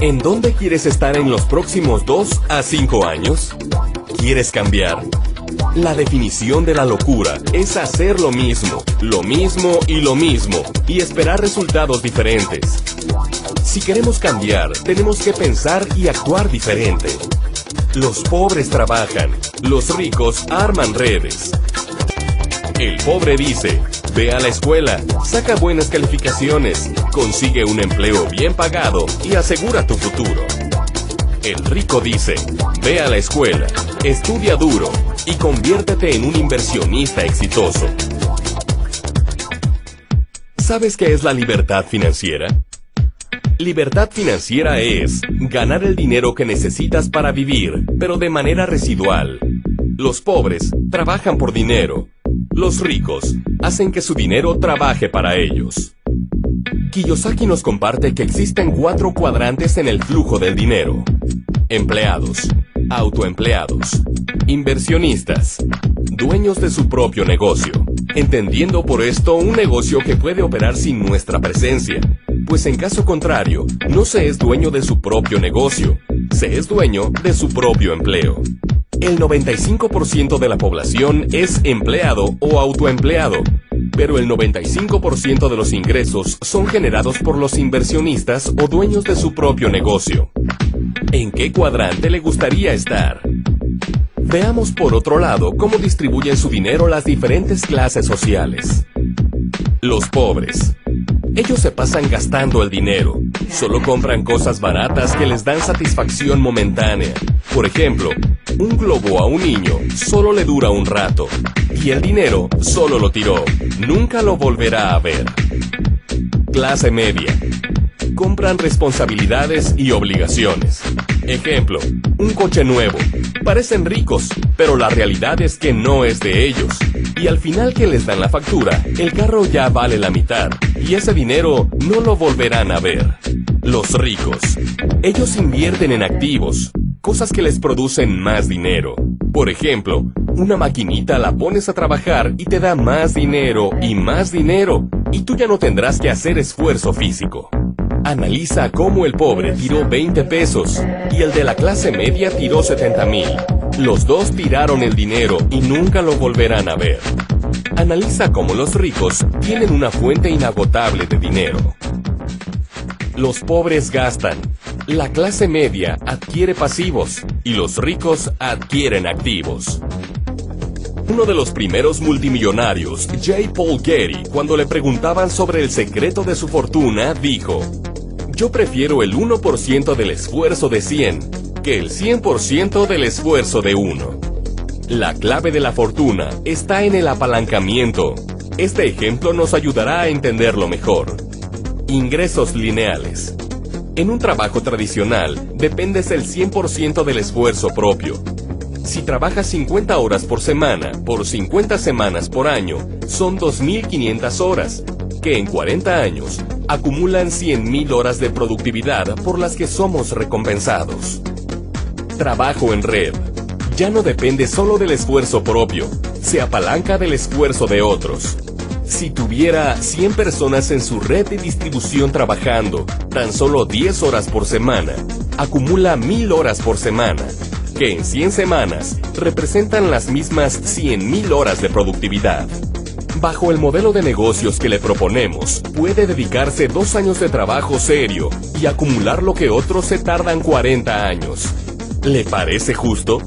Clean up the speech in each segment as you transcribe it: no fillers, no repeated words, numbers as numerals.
¿En dónde quieres estar en los próximos 2 a 5 años? ¿Quieres cambiar? La definición de la locura es hacer lo mismo y esperar resultados diferentes. Si queremos cambiar, tenemos que pensar y actuar diferente. Los pobres trabajan, los ricos arman redes. El pobre dice: ve a la escuela, saca buenas calificaciones, consigue un empleo bien pagado y asegura tu futuro. El rico dice: ve a la escuela, estudia duro y conviértete en un inversionista exitoso. ¿Sabes qué es la libertad financiera? Libertad financiera es ganar el dinero que necesitas para vivir, pero de manera residual. Los pobres trabajan por dinero. Los ricos hacen que su dinero trabaje para ellos. Kiyosaki nos comparte que existen 4 cuadrantes en el flujo del dinero: empleados, autoempleados, inversionistas, dueños de su propio negocio. Entendiendo por esto un negocio que puede operar sin nuestra presencia, pues en caso contrario, no se es dueño de su propio negocio, se es dueño de su propio empleo. El 95% de la población es empleado o autoempleado, pero el 95% de los ingresos son generados por los inversionistas o dueños de su propio negocio. ¿En qué cuadrante le gustaría estar? Veamos por otro lado cómo distribuyen su dinero las diferentes clases sociales. Los pobres. Ellos se pasan gastando el dinero. Solo compran cosas baratas que les dan satisfacción momentánea. Por ejemplo, un globo a un niño solo le dura un rato. Y el dinero solo lo tiró. Nunca lo volverá a ver. Clase media. Compran responsabilidades y obligaciones. Ejemplo, un coche nuevo. Parecen ricos, pero la realidad es que no es de ellos. Y al final que les dan la factura, el carro ya vale la mitad, y ese dinero no lo volverán a ver. Los ricos. Ellos invierten en activos, cosas que les producen más dinero. Por ejemplo, una maquinita la pones a trabajar y te da más dinero, y tú ya no tendrás que hacer esfuerzo físico. Analiza cómo el pobre tiró 20 pesos y el de la clase media tiró 70,000. Los dos tiraron el dinero y nunca lo volverán a ver. Analiza cómo los ricos tienen una fuente inagotable de dinero. Los pobres gastan. La clase media adquiere pasivos y los ricos adquieren activos. Uno de los primeros multimillonarios, J. Paul Getty, cuando le preguntaban sobre el secreto de su fortuna, dijo: yo prefiero el 1% del esfuerzo de 100 que el 100% del esfuerzo de 1. La clave de la fortuna está en el apalancamiento. Este ejemplo nos ayudará a entenderlo mejor. Ingresos lineales. En un trabajo tradicional, dependes del 100% del esfuerzo propio. Si trabajas 50 horas por semana, por 50 semanas por año, son 2.500 horas, que en 40 años acumulan 100.000 horas de productividad por las que somos recompensados. Trabajo en red. Ya no depende solo del esfuerzo propio, se apalanca del esfuerzo de otros. Si tuviera 100 personas en su red de distribución trabajando tan solo 10 horas por semana, acumula 1.000 horas por semana, que en 100 semanas representan las mismas 100.000 horas de productividad. Bajo el modelo de negocios que le proponemos, puede dedicarse 2 años de trabajo serio y acumular lo que otros se tardan 40 años. ¿Le parece justo?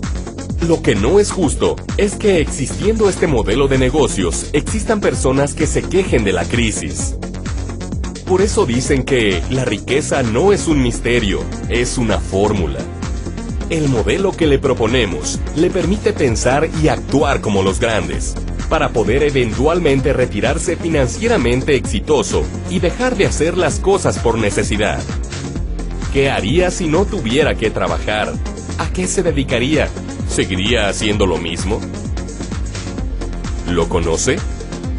Lo que no es justo es que existiendo este modelo de negocios, existan personas que se quejen de la crisis. Por eso dicen que la riqueza no es un misterio, es una fórmula. El modelo que le proponemos le permite pensar y actuar como los grandes, para poder eventualmente retirarse financieramente exitoso y dejar de hacer las cosas por necesidad. ¿Qué haría si no tuviera que trabajar? ¿A qué se dedicaría? ¿Seguiría haciendo lo mismo? ¿Lo conoce?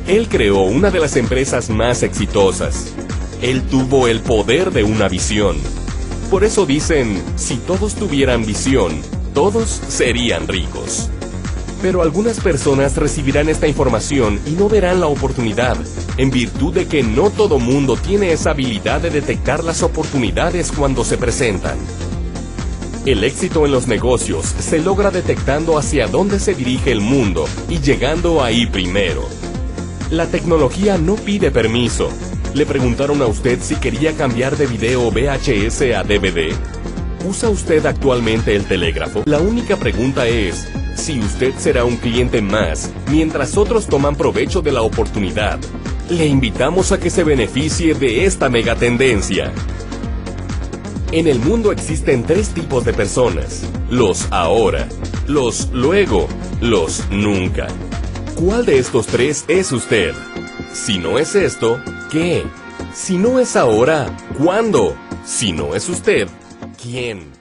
Él creó una de las empresas más exitosas. Él tuvo el poder de una visión. Por eso dicen, si todos tuvieran visión, todos serían ricos. Pero algunas personas recibirán esta información y no verán la oportunidad, en virtud de que no todo mundo tiene esa habilidad de detectar las oportunidades cuando se presentan. El éxito en los negocios se logra detectando hacia dónde se dirige el mundo y llegando ahí primero. La tecnología no pide permiso. ¿Le preguntaron a usted si quería cambiar de video VHS a DVD? ¿Usa usted actualmente el telégrafo? La única pregunta es si usted será un cliente más mientras otros toman provecho de la oportunidad. Le invitamos a que se beneficie de esta megatendencia. En el mundo existen 3 tipos de personas: los ahora, los luego, los nunca. ¿Cuál de estos 3 es usted? Si no es esto, ¿qué? Si no es ahora, ¿cuándo? Si no es usted, ¿quién?